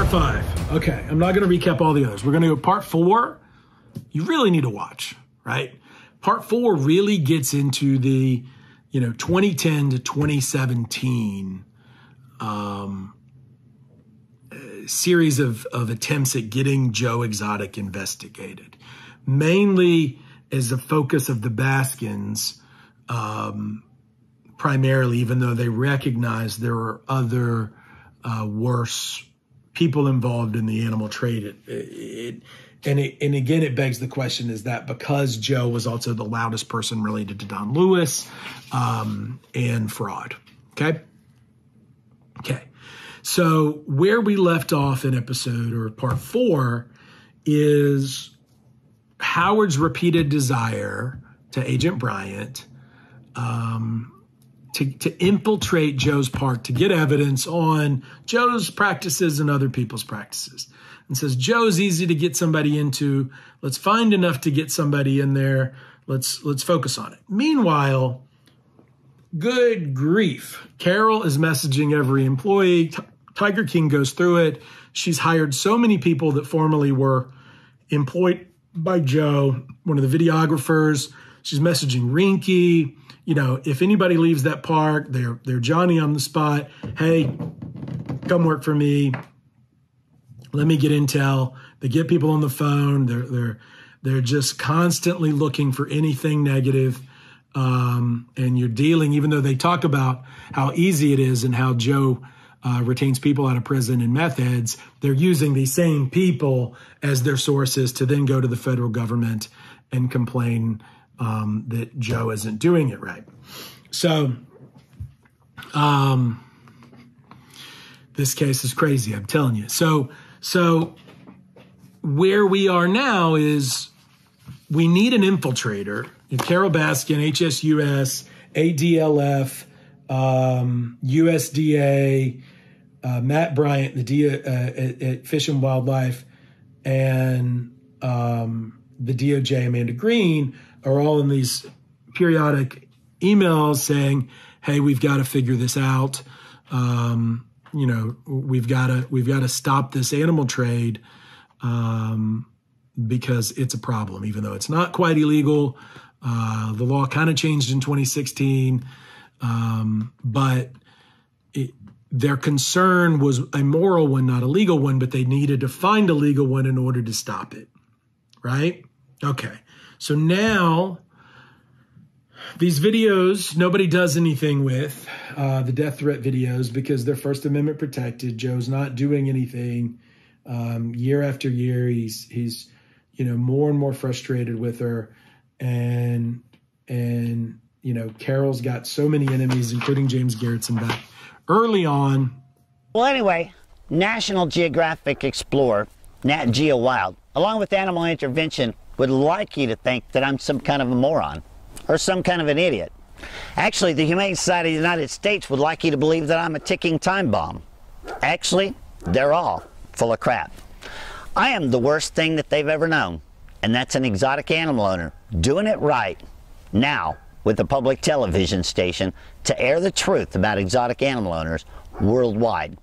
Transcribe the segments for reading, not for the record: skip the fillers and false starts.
Part 5. Okay, I'm not going to recap all the others. We're going to go part 4. You really need to watch, right? Part 4 really gets into the, 2010 to 2017 series of attempts at getting Joe Exotic investigated, mainly as a focus of the Baskins, primarily, even though they recognize there are other worse people involved in the animal trade. And again, it begs the question, is that because Joe was also the loudest person related to Don Lewis and fraud? Okay. So where we left off in episode or part 4 is Howard's repeated desire to Agent Bryant to infiltrate Joe's park to get evidence on Joe's practices and other people's practices. And says, Joe's easy to get somebody into. Let's find enough to get somebody in there. Let's focus on it. Meanwhile, good grief, Carole is messaging every employee. Tiger King goes through it. She's hired so many people that formerly were employed by Joe, one of the videographers. She's messaging Rinky. If anybody leaves that park, they're Johnny on the spot. Hey, come work for me. Let me get intel. They get people on the phone. They're just constantly looking for anything negative. And you're dealing, even though they talk about how easy it is and how Joe retains people out of prison and meth heads, they're using these same people as their sources to then go to the federal government and complain that Joe isn't doing it right. So this case is crazy, I'm telling you. So where we are now is we need an infiltrator. Carole Baskin, HSUS, ADLF, USDA, Matt Bryant, at Fish and Wildlife, and the DOJ, Amanda Green, are all in these periodic emails saying, hey, we've got to figure this out. We've got to stop this animal trade because it's a problem, even though it's not quite illegal. The law kind of changed in 2016, but their concern was a moral one, not a legal one, but they needed to find a legal one in order to stop it, right? Okay, so now these videos, nobody does anything with the death threat videos because they're First Amendment protected. Joe's not doing anything. Year after year, he's more and more frustrated with her, and Carole's got so many enemies, including James Garrettson back early on. Well, anyway, National Geographic Explorer, Nat Geo Wild, along with Animal Intervention, would like you to think that I'm some kind of a moron or some kind of an idiot. Actually, the Humane Society of the United States would like you to believe that I'm a ticking time bomb. Actually, they're all full of crap. I am the worst thing that they've ever known, and that's an exotic animal owner doing it right now with a public television station to air the truth about exotic animal owners worldwide.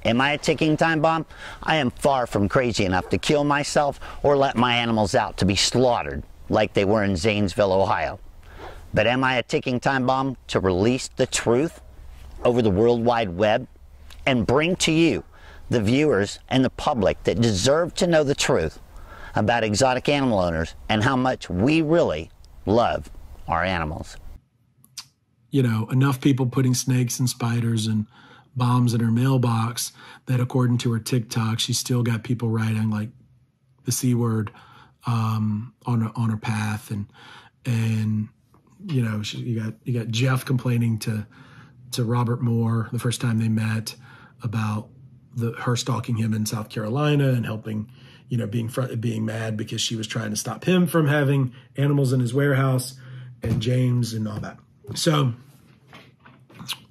Am I a ticking time bomb? I am far from crazy enough to kill myself or let my animals out to be slaughtered like they were in Zanesville, Ohio. But am I a ticking time bomb to release the truth over the World Wide Web and bring to you, the viewers and the public that deserve to know the truth about exotic animal owners and how much we really love our animals? Enough people putting snakes and spiders and bombs in her mailbox that according to her TikTok, she's still got people writing like the C word on her path. And you got Jeff complaining to Robert Moore the first time they met about her stalking him in South Carolina and helping, being mad because she was trying to stop him from having animals in his warehouse, and James and all that. So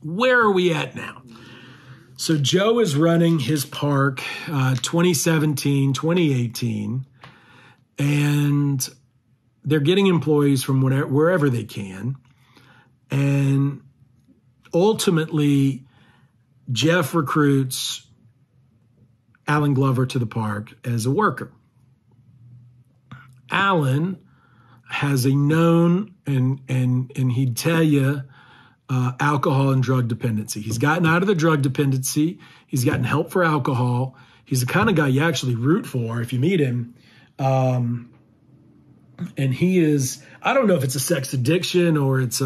where are we at now? So Joe is running his park 2017, 2018, and they're getting employees from wherever they can. And ultimately, Jeff recruits Alan Glover to the park as a worker. Alan has a known, and he'd tell you, alcohol and drug dependency. He's gotten out of the drug dependency. He's gotten help for alcohol. He's the kind of guy you actually root for if you meet him. And he is, I don't know if it's a sex addiction or it's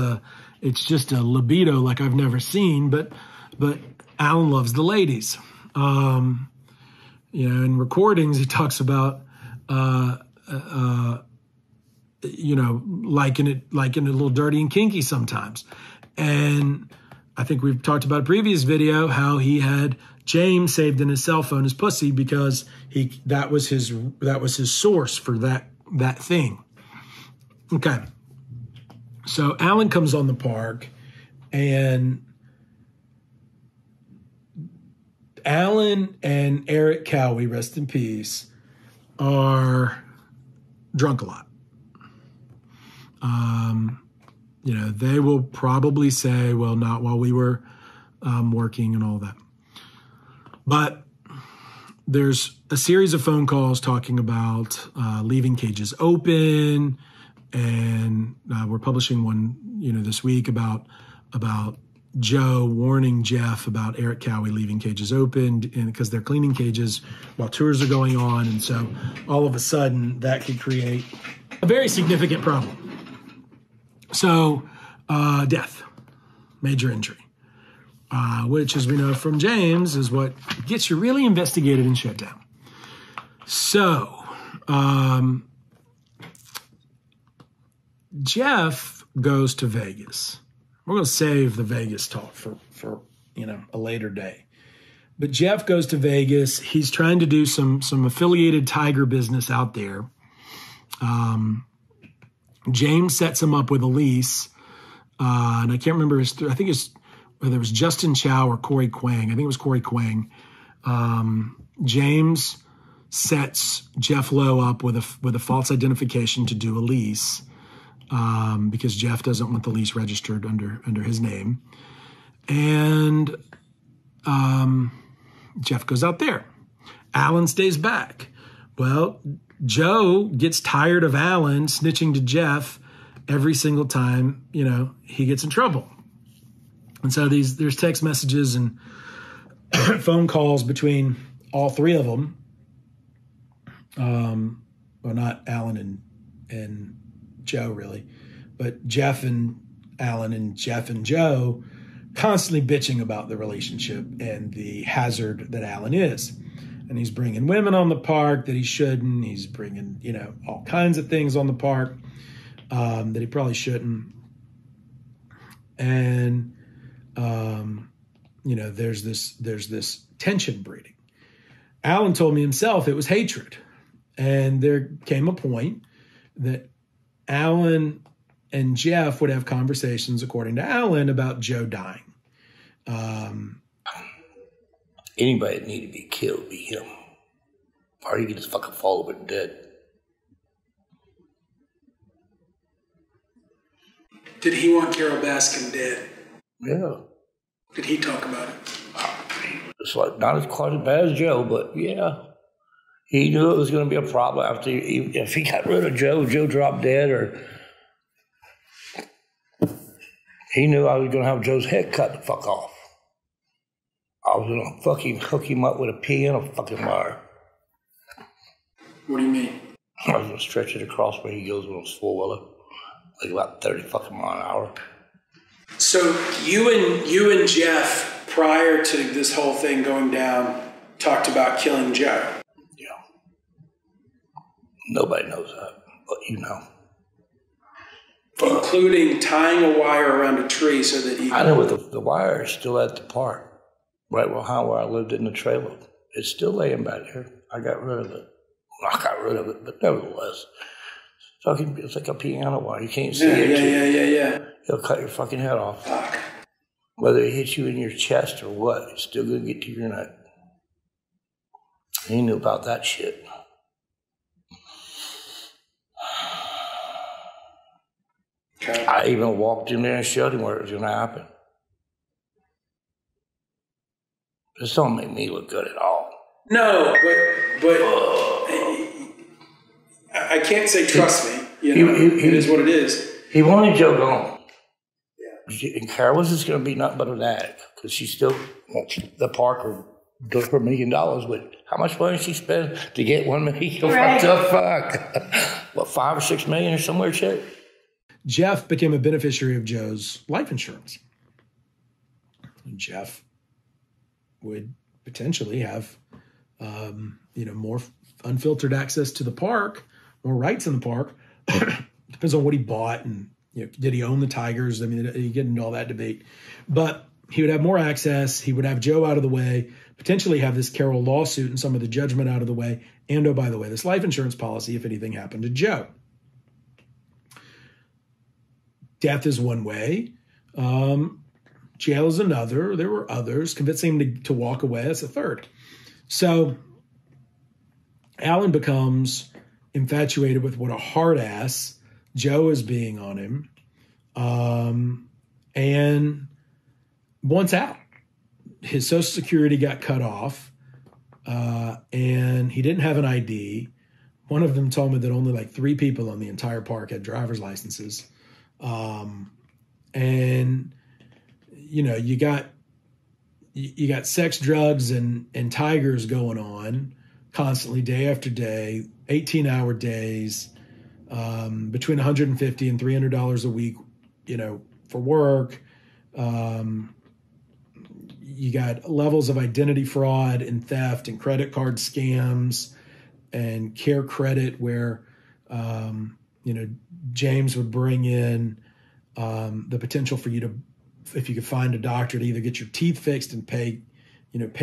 just a libido like I've never seen, but Alan loves the ladies. In recordings, he talks about, liking it a little dirty and kinky sometimes. And I think we've talked about a previous video how he had James saved in his cell phone as pussy because that was his source for that thing. Okay. So Alan comes on the park, and Alan and Eric Cowie, rest in peace, are drunk a lot. They will probably say, well, not while we were working and all that. But there's a series of phone calls talking about leaving cages open, and we're publishing one, this week about Joe warning Jeff about Eric Cowie leaving cages open, and because they're cleaning cages while tours are going on, and so all of a sudden that could create a very significant problem. So, death, major injury, which, as we know from James, is what gets you really investigated and shut down. So, Jeff goes to Vegas. We're going to save the Vegas talk for a later day. But Jeff goes to Vegas. He's trying to do some affiliated tiger business out there. James sets him up with a lease. And I can't remember I think it's whether it was Justin Chow or Corey Quang. I think it was Corey Quang. James sets Jeff Lowe up with a false identification to do a lease. Because Jeff doesn't want the lease registered under his name. And Jeff goes out there. Alan stays back. Well, Joe gets tired of Alan snitching to Jeff every single time, he gets in trouble. And so there's text messages and phone calls between all three of them. Well, not Alan and Joe really, but Jeff and Alan and Jeff and Joe constantly bitching about the relationship and the hazard that Alan is. And he's bringing women on the park that he shouldn't. He's bringing, all kinds of things on the park that he probably shouldn't. And, there's this tension breeding. Alan told me himself it was hatred. And there came a point that Alan and Jeff would have conversations, according to Alan, about Joe dying. Anybody that needed to be killed would be him. Or he could just fucking fall over dead. Did he want Carole Baskin dead? Yeah. Did he talk about it? It's like not as quite as bad as Joe, but yeah. He knew it was going to be a problem after if he got rid of Joe dropped dead, or he knew I was going to have Joe's head cut the fuck off. I was going to fucking hook him up with a pea and a fucking wire. What do you mean? I was going to stretch it across where he goes with his four-wheeler, like about 30 fucking mile an hour. So you and Jeff, prior to this whole thing going down, talked about killing Joe. Yeah. Nobody knows that, but you know. Including tying a wire around a tree so that he... I know, but the wire is still at the park, right behind where I lived in the trailer. It's still laying back there. I got rid of it. Well, I got rid of it, but nevertheless. It's like a piano wire. You can't see it. Yeah. He'll cut your fucking head off. Fuck. Whether it hits you in your chest or what, it's still going to get to your neck. He knew about that shit. Okay. I even walked in there and showed him where it was going to happen. This don't make me look good at all. No, but I can't say trust me. You know, it is what it is. He wanted Joe gone. Yeah. And Carole was just going to be nothing but an addict because she still wants the park or do it for $1 million. But how much money she spent to get $1 million? Right. What the fuck? What, 5 or 6 million or somewhere, Chet? Jeff became a beneficiary of Joe's life insurance. Jeff would potentially have, more unfiltered access to the park, more rights in the park. Depends on what he bought and, did he own the Tigers? I mean, you get into all that debate. But he would have more access. He would have Joe out of the way, potentially have this Carole lawsuit and some of the judgment out of the way. And, oh, by the way, this life insurance policy if anything happened to Joe. Death is one way. Jail is another. There were others. Convincing him to walk away, that's a third. So Alan becomes infatuated with what a hard ass Joe is being on him, and wants out. His Social Security got cut off, and he didn't have an ID. One of them told me that only like 3 people on the entire park had driver's licenses. And you got sex, drugs, and tigers going on constantly, day after day, 18-hour days, between $150 and $300 a week, for work. You got levels of identity fraud and theft and credit card scams and care credit where, James would bring in the potential for you to, if you could find a doctor, to either get your teeth fixed and pay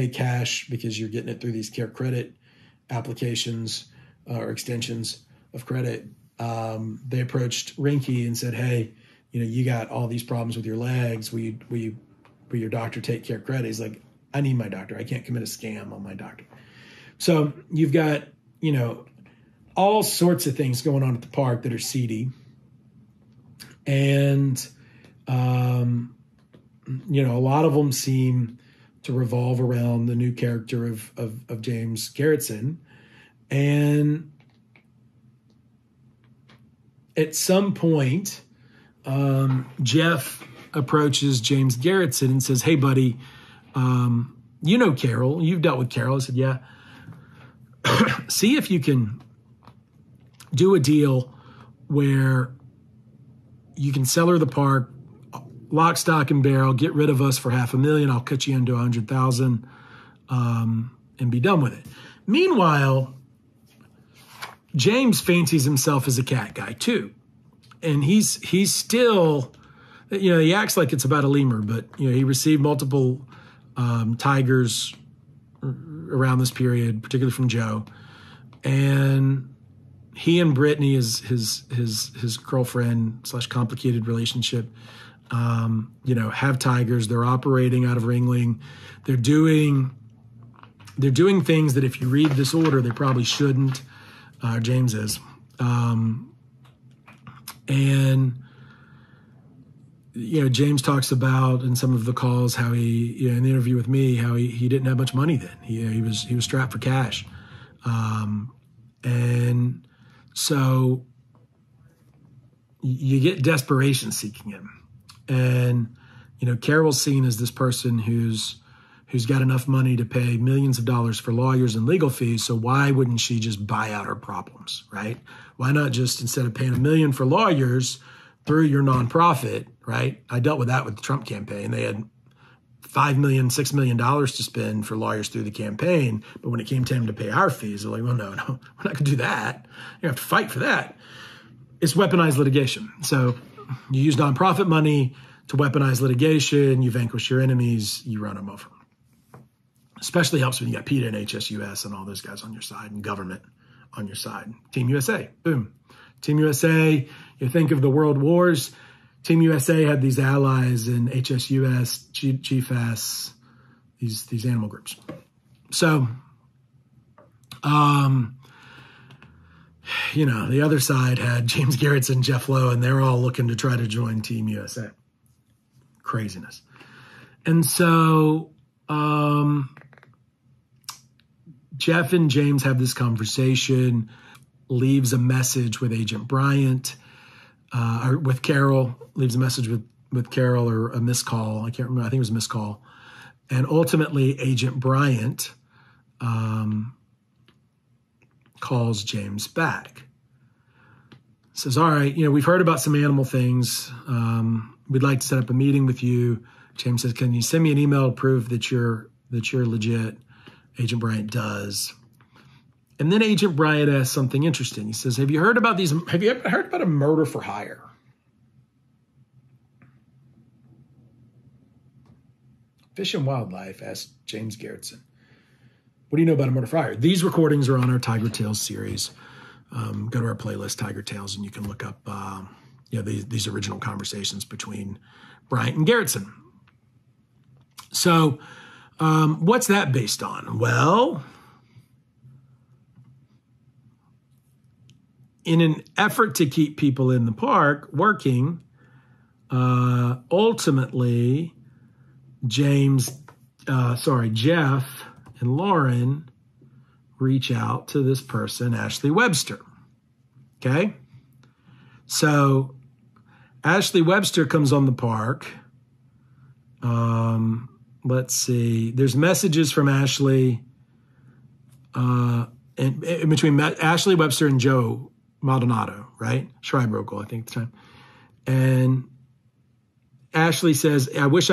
cash because you're getting it through these care credit applications or extensions of credit. They approached Rinke and said, hey, you got all these problems with your legs. Will your doctor take care credit? He's like, I need my doctor. I can't commit a scam on my doctor. So you've got, all sorts of things going on at the park that are seedy. And, a lot of them seem to revolve around the new character of James Garretson. And at some point, Jeff approaches James Garretson and says, hey, buddy, Carole. You've dealt with Carole. I said, yeah. See if you can do a deal where you can sell her the park, lock, stock, and barrel, get rid of us for $500,000. I'll cut you into $100,000 and be done with it. Meanwhile, James fancies himself as a cat guy too. And he's still, he acts like it's about a lemur, but, he received multiple tigers around this period, particularly from Joe. And he and Brittany, his girlfriend / complicated relationship, have tigers. They're operating out of Ringling. They're doing things that if you read this order, they probably shouldn't. James is. And James talks about in some of the calls how he, in the interview with me, how he didn't have much money then. He was strapped for cash. And so you get desperation seeking him. And, Carole's seen as this person who's got enough money to pay millions of dollars for lawyers and legal fees. So why wouldn't she just buy out her problems, right? Why not just, instead of paying $1 million for lawyers through your nonprofit, right? I dealt with that with the Trump campaign. They had $5 million, $6 million to spend for lawyers through the campaign. But when it came time to pay our fees, they're like, well, no, we're not going to do that. You have to fight for that. It's weaponized litigation. So you use nonprofit money to weaponize litigation. You vanquish your enemies. You run them over. Especially helps when you got PETA and HSUS and all those guys on your side and government on your side. Team USA, boom. Team USA, you think of the world wars. Team USA had these allies in HSUS, GFAS, these animal groups. So, the other side had James Garretson, Jeff Lowe, and they're all looking to try to join Team USA. Craziness. And so Jeff and James have this conversation, leaves a message with Agent Bryant, or with Carole, leaves a message with Carole, or a missed call. I can't remember. I think it was a missed call. And ultimately, Agent Bryant calls James back. Says, all right, we've heard about some animal things. We'd like to set up a meeting with you. James says, can you send me an email to prove that you're legit? Agent Bryant does. And then Agent Bryant asks something interesting. He says, have you ever heard about a murder for hire? Fish and Wildlife asked James Garretson, what do you know about a murder for hire? These recordings are on our Tiger Tales series. Go to our playlist, Tiger Tales, and you can look up these original conversations between Bryant and Garretson. So what's that based on? Well, in an effort to keep people in the park working, ultimately, Jeff and Lauren reach out to this person, Ashley Webster. Okay? So Ashley Webster comes on the park. Let's see. There's messages from Ashley and between Ashley Webster and Joe Maldonado, right? Schreiberogel, I think at the time. And Ashley says, I wish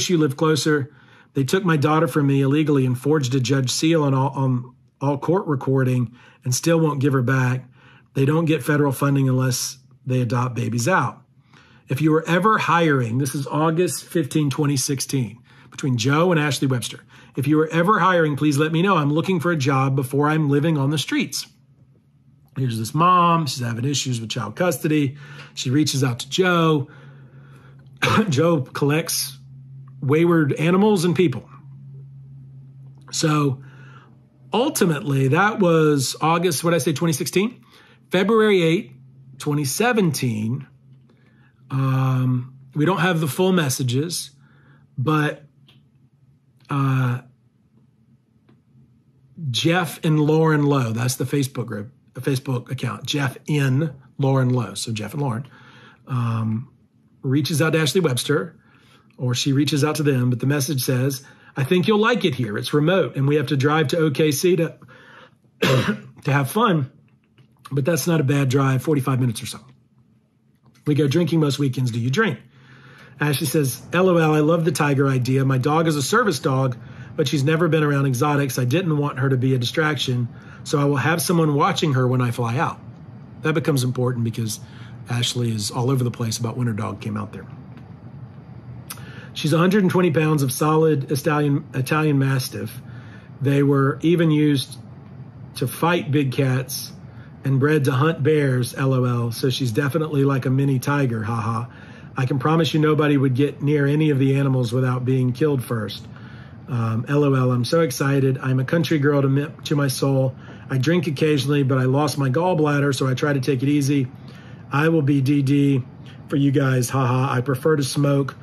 you lived closer. They took my daughter from me illegally and forged a judge seal on all court recording and still won't give her back. They don't get federal funding unless they adopt babies out. If you were ever hiring, this is August 15, 2016, between Joe and Ashley Webster. If you were ever hiring, please let me know. I'm looking for a job before I'm living on the streets. Here's this mom. She's having issues with child custody. She reaches out to Joe. Joe collects wayward animals and people. So ultimately, that was August, 2016? February 8, 2017. We don't have the full messages, but Jeff and Lauren Lowe, that's the Facebook group, the Facebook account, Jeff in Lauren Lowe. So Jeff and Lauren reaches out to Ashley Webster, or she reaches out to them, but the message says, I think you'll like it here. It's remote, and we have to drive to OKC to have fun, but that's not a bad drive, 45 minutes or so. We go drinking most weekends. Do you drink? Ashley says, LOL, I love the tiger idea. My dog is a service dog, but she's never been around exotics. I didn't want her to be a distraction, so I will have someone watching her when I fly out. That becomes important because Ashley is all over the place about when her dog came out there. She's 120 pounds of solid Italian Mastiff. They were even used to fight big cats and bred to hunt bears, LOL. So she's definitely like a mini tiger, haha. I can promise you nobody would get near any of the animals without being killed first. LOL, I'm so excited. I'm a country girl to my soul. I drink occasionally, but I lost my gallbladder, so I try to take it easy. I will be DD for you guys, haha. I prefer to smoke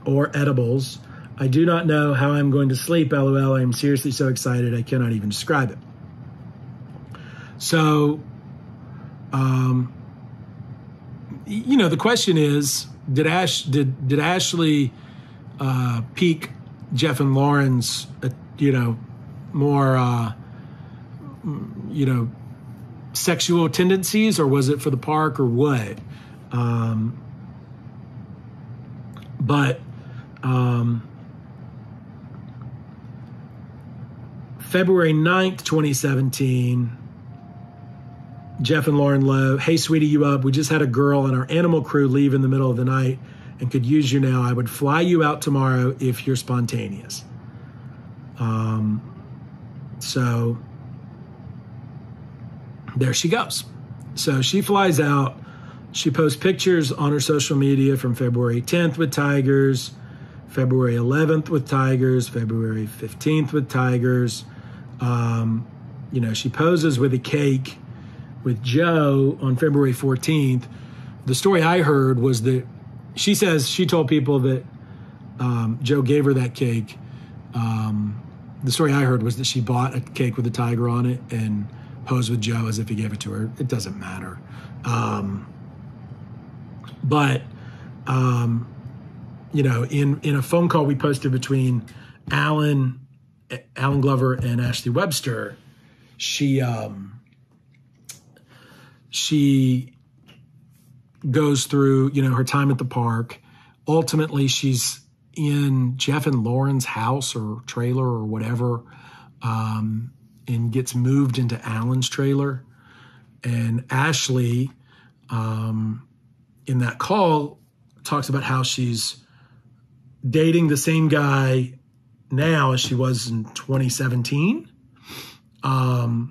or edibles. I do not know how I'm going to sleep, LOL. I am seriously so excited. I cannot even describe it. So, the question is, did Ashley pique Jeff and Lauren's, more, sexual tendencies, or was it for the park, or what? February 9th, 2017, Jeff and Lauren Lowe, hey, sweetie, you up? We just had a girl and our animal crew leave in the middle of the night and could use you now. I would fly you out tomorrow if you're spontaneous. So there she goes. So she flies out. She posts pictures on her social media from February 10th with tigers, February 11th with tigers, February 15th with tigers. She poses with a cake with Joe on February 14th. The story I heard was that she says she told people that Joe gave her that cake the story I heard was that she bought a cake with a tiger on it and posed with Joe as if he gave it to her. It doesn't matter. You know, in a phone call we posted between Alan Glover and Ashley Webster, she goes through, you know, her time at the park. Ultimately, she's in Jeff and Lauren's house or trailer or whatever, and gets moved into Alan's trailer. And Ashley, in that call, talks about how she's dating the same guy now as she was in 2017, and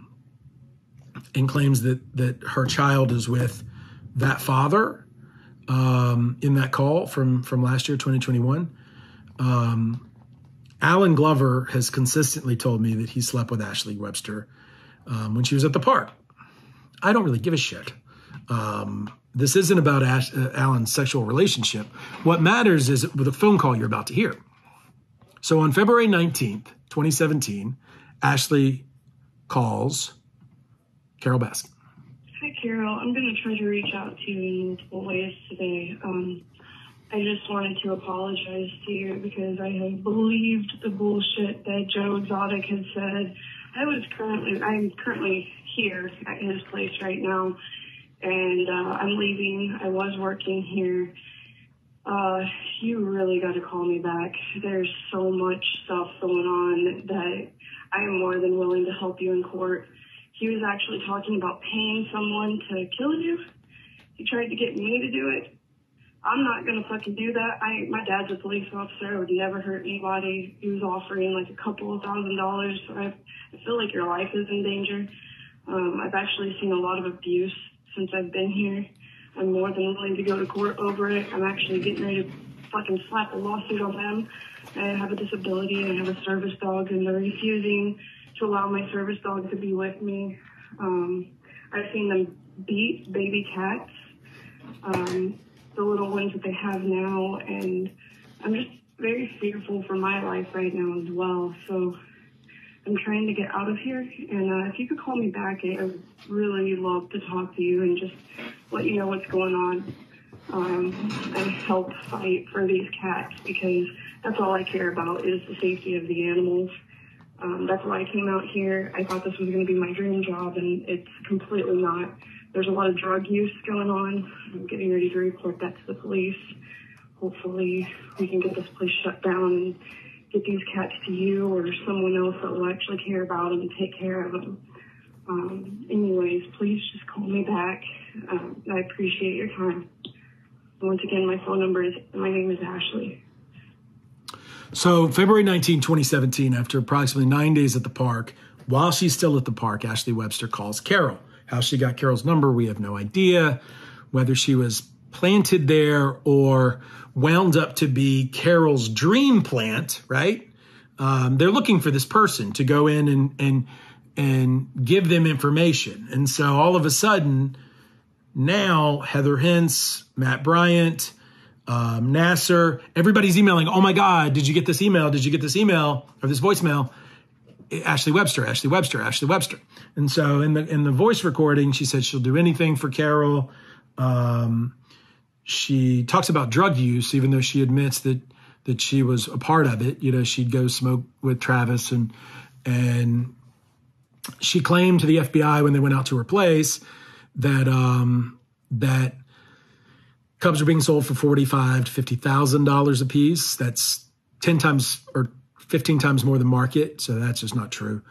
claims that her child is with that father, in that call from last year, 2021. Alan Glover has consistently told me that he slept with Ashley Webster when she was at the park. I don't really give a shit. This isn't about Alan's sexual relationship. What matters is with the phone call you're about to hear. So on February 19th, 2017, Ashley calls Carole Baskin. Hi, Carole. I'm going to try to reach out to you in multiple ways today. I just wanted to apologize to you because I have believed the bullshit that Joe Exotic had said. I'm currently here at his place right now, and I'm leaving. I was working here. You really got to call me back. There's so much stuff going on that I am more than willing to help you in court. He was actually talking about paying someone to kill you. He tried to get me to do it. I'm not going to fucking do that. My dad's a police officer. I would never hurt anybody. He was offering like a couple of $1,000. So I feel like your life is in danger. I've actually seen a lot of abuse since I've been here. I'm more than willing to go to court over it. I'm actually getting ready to fucking slap a lawsuit on them. I have a disability and I have a service dog, and they're refusing to allow my service dog to be with me. I've seen them beat baby cats, the little ones that they have now, and I'm just very fearful for my life right now as well. So I'm trying to get out of here, and if you could call me back, I would really love to talk to you and just let you know what's going on, and help fight for these cats, because that's all I care about is the safety of the animals. That's why I came out here. I thought this was going to be my dream job, and it's completely not. There's a lot of drug use going on. I'm getting ready to report that to the police. Hopefully we can get this place shut down and get these cats to you or someone else that will actually care about them and take care of them. Anyways, please just call me back. I appreciate your time. Once again, my name is Ashley. So February 19, 2017, after approximately 9 days at the park, while she's still at the park, Ashley Webster calls Carole. How she got Carole's number, we have no idea. Whether she was planted there or wound up to be Carole's dream plant, right? They're looking for this person to go in and give them information. And so all of a sudden, now Heather Hintz, Matt Bryant, Nasser, everybody's emailing, oh my God, did you get this email? Did you get this email or this voicemail? Ashley Webster, Ashley Webster, Ashley Webster. And so in the voice recording, she said she'll do anything for Carole. She talks about drug use, even though she admits that she was a part of it. You know, she'd go smoke with Travis, and she claimed to the FBI when they went out to her place that that cubs are being sold for $45,000 to $50,000 a piece. That's 10 times or 15 times more than market, so that's just not true.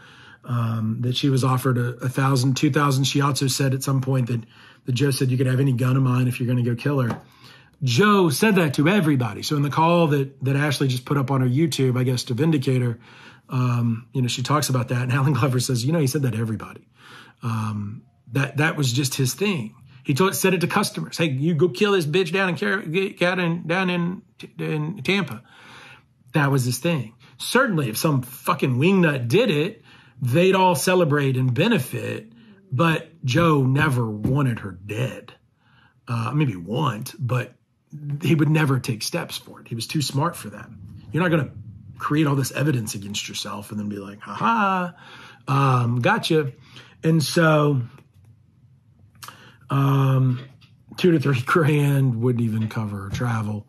That she was offered $1,000, $2,000. She also said at some point that Joe said you could have any gun of mine if you're going to go kill her. Joe said that to everybody. So in the call that Ashley just put up on her YouTube, I guess to vindicate her, she talks about that. And Alan Glover says, he said that to everybody. That was just his thing. He said it to customers. Hey, you go kill this bitch down in Tampa. That was his thing. Certainly, if some fucking wingnut did it, they'd all celebrate and benefit. But Joe never wanted her dead. Maybe but he would never take steps for it. He was too smart for that. You're not going to create all this evidence against yourself and then be like, haha, gotcha. And so, $2,000 to $3,000 wouldn't even cover her travel.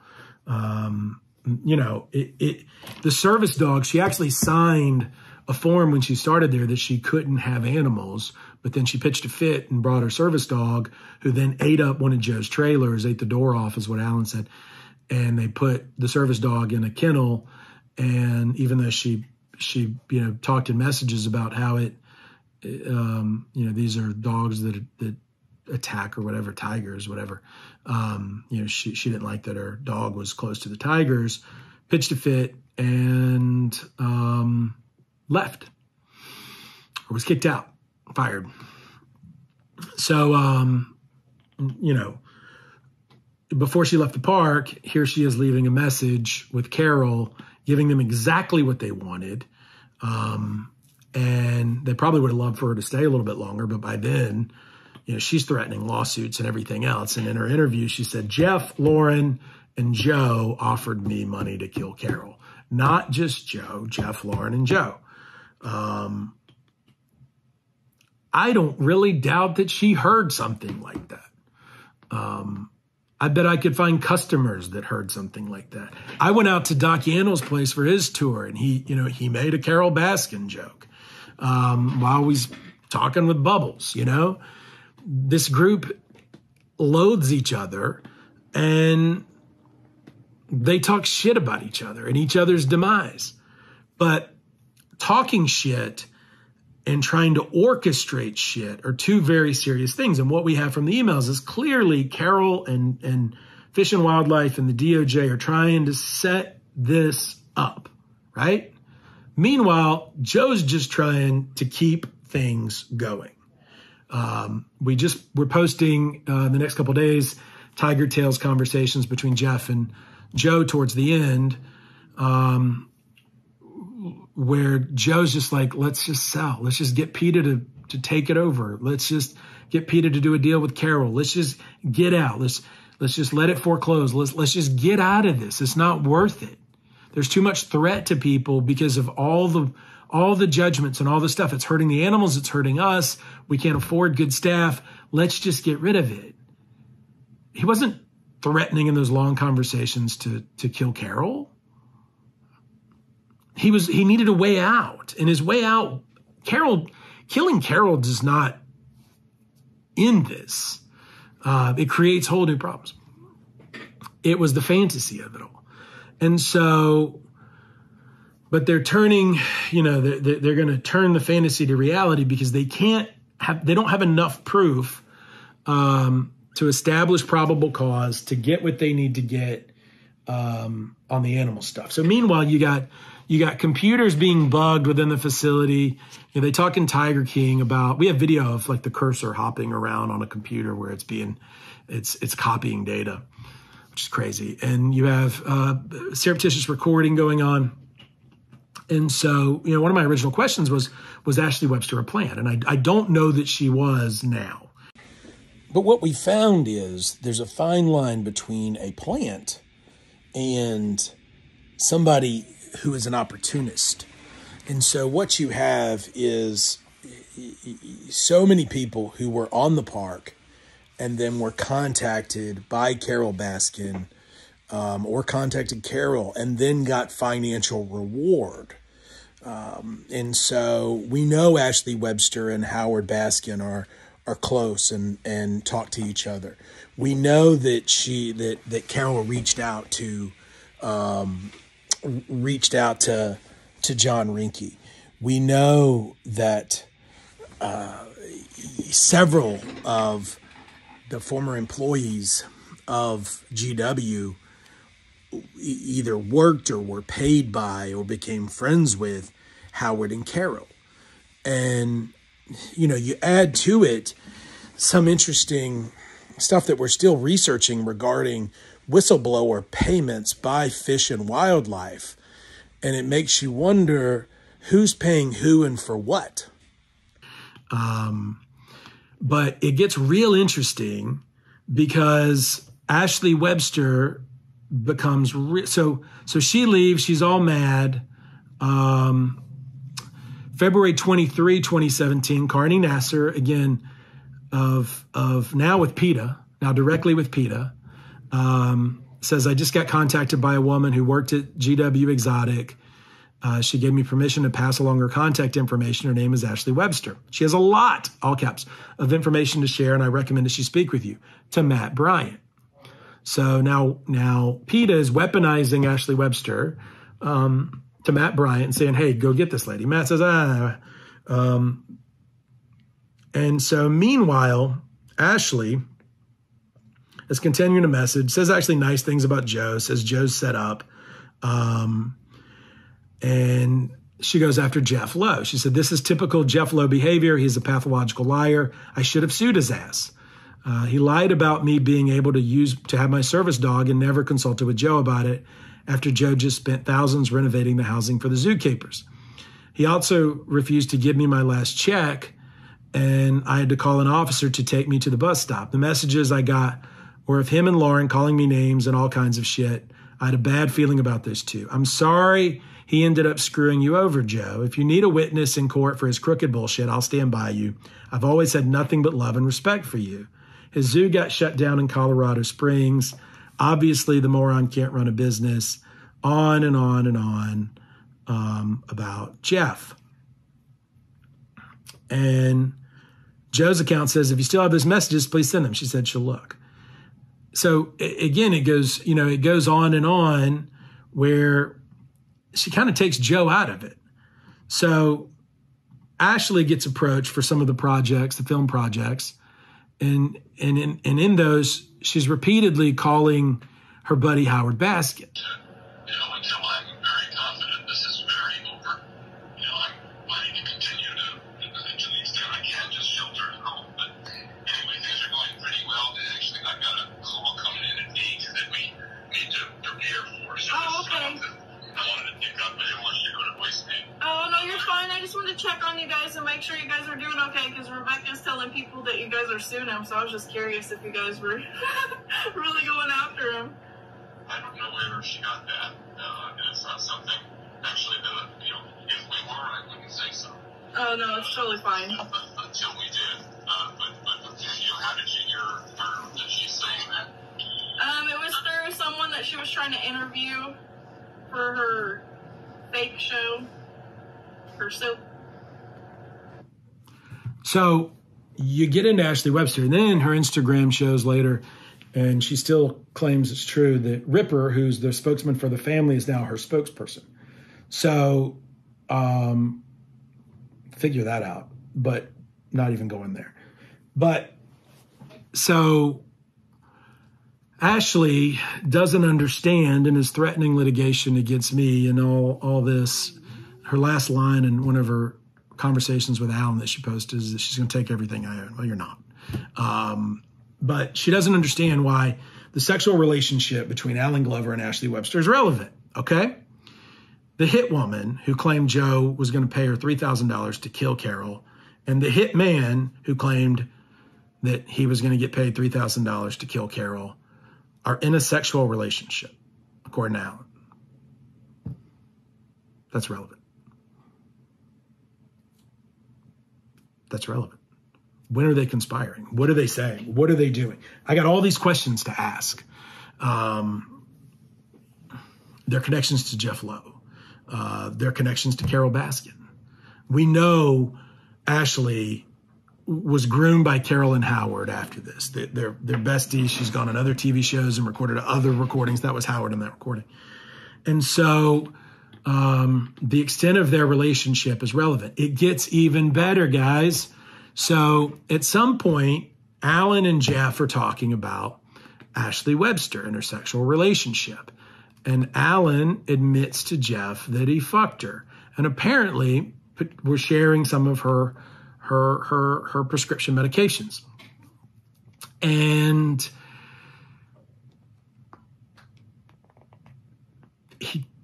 You know, the service dog, she actually signed a form when she started there that she couldn't have animals, but then she pitched a fit and brought her service dog, who then ate up one of Joe's trailers, ate the door off, is what Alan said. And they put the service dog in a kennel. And even though she talked in messages about how these are dogs that attack or whatever, tigers, whatever. She didn't like that her dog was close to the tigers, pitched a fit, and left, or was kicked out, fired. So, before she left the park, here she is leaving a message with Carole, giving them exactly what they wanted. And they probably would have loved for her to stay a little bit longer, but by then, she's threatening lawsuits and everything else. And in her interview, she said, Jeff, Lauren, and Joe offered me money to kill Carole. Not just Joe, Jeff, Lauren, and Joe. I don't really doubt that she heard something like that. I bet I could find customers that heard something like that. I went out to Doc Yandle's place for his tour, and he made a Carole Baskin joke while he's talking with Bubbles. This group loathes each other, and they talk shit about each other and each other's demise. But talking shit and trying to orchestrate shit are two very serious things. And what we have from the emails is clearly Carole and Fish and Wildlife and the DOJ are trying to set this up, right? Meanwhile, Joe's just trying to keep things going. We're posting the next couple of days Tiger Tales conversations between Jeff and Joe towards the end, where Joe's just like, let's just sell. Let's just get PETA to take it over. Let's just get PETA to do a deal with Carole. Let's just get out. Let's just let it foreclose. Let's just get out of this. It's not worth it. There's too much threat to people because of all the judgments and all the stuff. It's hurting the animals. It's hurting us. We can't afford good staff. Let's just get rid of it. He wasn't threatening in those long conversations to kill Carole. He needed a way out, and his way out, killing Carole does not end this. It creates whole new problems. It was the fantasy of it all. And so, but they're turning, they're going to turn the fantasy to reality because they don't have enough proof to establish probable cause to get what they need to get on the animal stuff. So meanwhile, you got computers being bugged within the facility. They talk in Tiger King about, we have video of like the cursor hopping around on a computer where it's copying data, which is crazy. And you have surreptitious recording going on. And so, one of my original questions was Ashley Webster a plant? And I don't know that she was now. But what we found is there's a fine line between a plant and somebody who is an opportunist. And so what you have is so many people who were on the park and then were contacted by Carole Baskin or contacted Carole and then got financial reward. And so we know Ashley Webster and Howard Baskin are close and talk to each other. We know that Carole reached out to John Rinke. We know that several of the former employees of GW either worked or were paid by or became friends with Howard and Carole. And, you add to it some interesting stuff that we're still researching regarding whistleblower payments by Fish and Wildlife. And it makes you wonder who's paying who and for what. But it gets real interesting because Ashley Webster becomes so she leaves. She's all mad. February 23, 2017, Carney Nasser, again, of now with PETA, now directly with PETA, says, I just got contacted by a woman who worked at GW Exotic. She gave me permission to pass along her contact information. Her name is Ashley Webster. She has a lot, all caps, of information to share, and I recommend that she speak with you. To Matt Bryant. So now PETA is weaponizing Ashley Webster to Matt Bryant and saying, hey, go get this lady. Matt says, and so meanwhile, Ashley is continuing to message, says actually nice things about Joe, says Joe's set up. And she goes after Jeff Lowe. She said, this is typical Jeff Lowe behavior. He's a pathological liar. I should have sued his ass. He lied about me being able to have my service dog and never consulted with Joe about it after Joe just spent thousands renovating the housing for the zookeepers. He also refused to give me my last check, and I had to call an officer to take me to the bus stop. The messages I got were of him and Lauren calling me names and all kinds of shit. I had a bad feeling about this too. I'm sorry he ended up screwing you over, Joe. If you need a witness in court for his crooked bullshit, I'll stand by you. I've always had nothing but love and respect for you. His zoo got shut down in Colorado Springs. Obviously, the moron can't run a business. On and on and on about Jeff. And Joe's account says, if you still have those messages, please send them. She said she'll look. So again, it goes on and on where she kind of takes Joe out of it. So Ashley gets approached for some of the projects, the film projects. And in those, she's repeatedly calling her buddy Howard Baskin. Until I'm very confident this is very over, I'm planning to continue to the extent I can, just shelter at home. But anyway, things are going pretty well. Actually, I've got a call coming in at 8 that we need to prepare for. So okay. I wanted to pick up, but I didn't want you to go to voicemail. Oh, no, you're fine. I just wanted to check on you guys and make sure you guys are doing okay, because Rebecca's telling people that you guys are suing him, so I was just curious if you guys were really going after him. I don't know where she got that. It's not something, actually, that, if we were, I wouldn't say so. Oh, no, it's totally fine. Until we did. But how did you hear her, that she's saying that? It was through someone that she was trying to interview for her fake show, her soap. So you get into Ashley Webster, and then her Instagram shows later, and she still claims it's true that Ripper, who's the spokesman for the family, is now her spokesperson. So figure that out, but not even going there. But so Ashley doesn't understand and is threatening litigation against me and all this. Her last line in one of her conversations with Alan that she posted is that she's going to take everything I own. Well, you're not. But she doesn't understand why the sexual relationship between Alan Glover and Ashley Webster is relevant, okay? The hit woman who claimed Joe was going to pay her $3,000 to kill Carole, and the hit man who claimed that he was going to get paid $3,000 to kill Carole are in a sexual relationship, according to Alan. That's relevant. That's relevant. When are they conspiring? What are they saying? What are they doing? I got all these questions to ask. Their connections to Jeff Lowe, their connections to Carole Baskin. We know Ashley was groomed by Carole and Howard after this. They're besties. She's gone on other TV shows and recorded other recordings. That was Howard in that recording. And so the extent of their relationship is relevant. It gets even better, guys. So at some point, Alan and Jeff are talking about Ashley Webster and her sexual relationship. And Alan admits to Jeff that he fucked her. And apparently we're sharing some of her prescription medications. And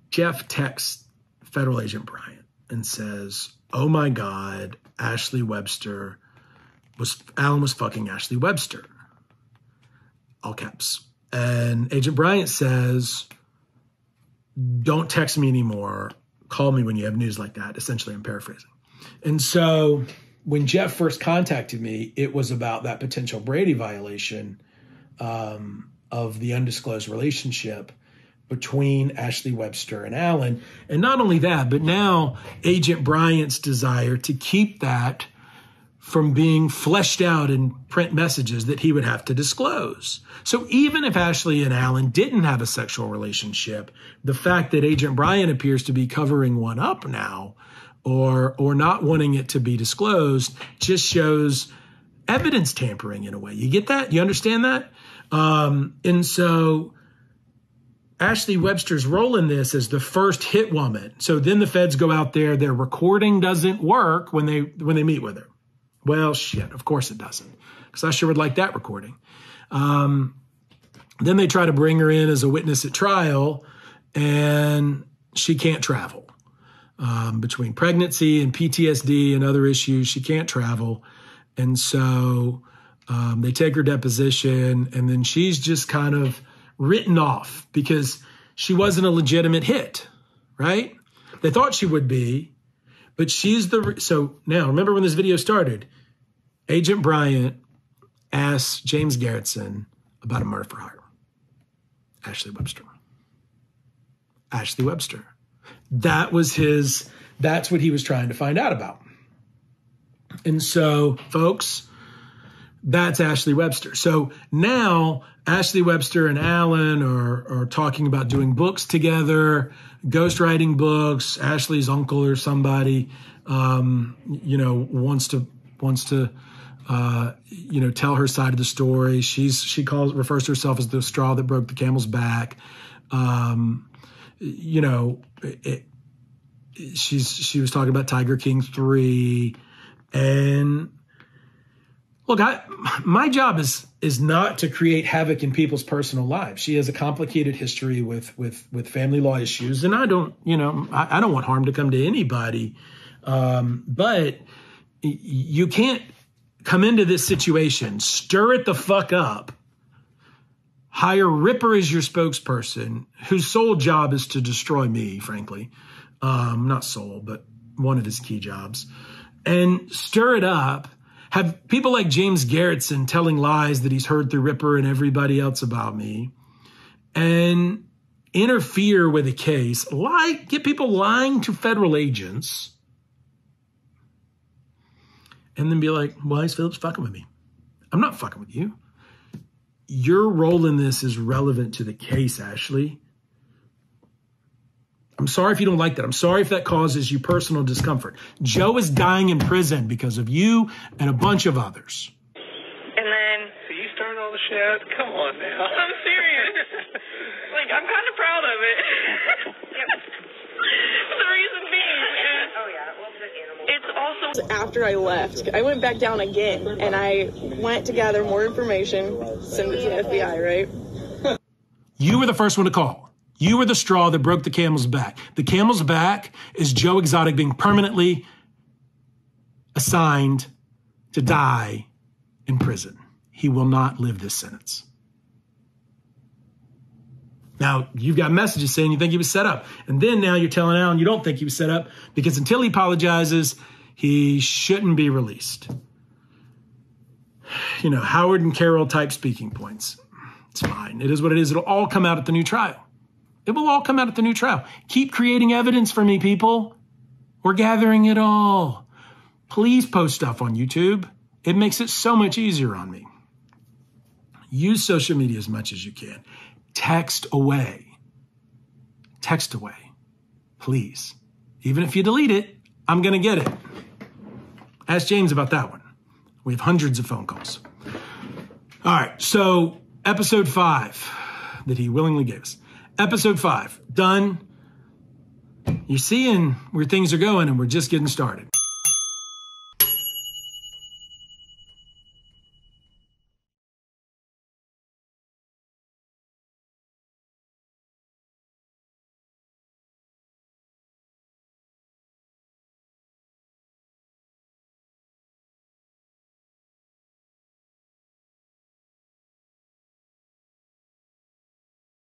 Jeff texts Federal Agent Bryant and says, oh my God, Alan was fucking Ashley Webster. All caps. And Agent Bryant says, don't text me anymore. call me when you have news like that. Essentially, I'm paraphrasing. And so when Jeff first contacted me, it was about that potential Brady violation of the undisclosed relationship between Ashley Webster and Alan. And not only that, but now Agent Bryant's desire to keep that from being fleshed out in print messages that he would have to disclose. So even if Ashley and Alan didn't have a sexual relationship, the fact that Agent Bryant appears to be covering one up now or not wanting it to be disclosed just shows evidence tampering in a way. You get that? You understand that? And so Ashley Webster's role in this is the first hit woman. So then the feds go out there, their recording doesn't work when they meet with her. Well, shit, of course it doesn't, because I sure would like that recording. Then they try to bring her in as a witness at trial, and she can't travel. Between pregnancy and PTSD and other issues, she can't travel. And so they take her deposition, and then she's just kind of written off because she wasn't a legitimate hit, right? They thought she would be, but she's so now remember when this video started, Agent Bryant asked James Garretson about a murder for hire. Ashley Webster. Ashley Webster. That's what he was trying to find out about. And so, folks, that's Ashley Webster. So now Ashley Webster and Alan are talking about doing books together, ghostwriting books. Ashley's uncle or somebody, wants to tell her side of the story. She refers to herself as the straw that broke the camel's back. She was talking about Tiger King 3, and look, my job is not to create havoc in people's personal lives. She has a complicated history with family law issues, and I don't want harm to come to anybody. But you can't come into this situation, stir it the fuck up, hire Ripper as your spokesperson, whose sole job is to destroy me, frankly. Not sole, but one of his key jobs. And stir it up, have people like James Garretson telling lies that he's heard through Ripper and everybody else about me, and interfere with a case, get people lying to federal agents, and then be like, why is Phillips fucking with me? I'm not fucking with you. Your role in this is relevant to the case, Ashley. I'm sorry if you don't like that. I'm sorry if that causes you personal discomfort. Joe is dying in prison because of you and a bunch of others. And then... So you started all the shit? Come on now. I'm serious. I'm kind of proud of it. Yep. The reason being is... Oh, yeah. It's also... After I left, I went back down again, and I went to gather more information, send it to the FBI, right? You were the first one to call. You were the straw that broke the camel's back. The camel's back is Joe Exotic being permanently assigned to die in prison. He will not live this sentence. Now, you've got messages saying you think he was set up. And then now you're telling Alan you don't think he was set up because until he apologizes, he shouldn't be released. Howard and Carole type speaking points. It's fine. It is what it is. It'll all come out at the new trial. It will all come out at the new trial. Keep creating evidence for me, people. We're gathering it all. Please post stuff on YouTube. It makes it so much easier on me. Use social media as much as you can. Text away. Text away. Please. Even if you delete it, I'm going to get it. Ask James about that one. We have hundreds of phone calls. All right, so episode 5 that he willingly gave us. Episode 5, done. You're seeing where things are going, and we're just getting started.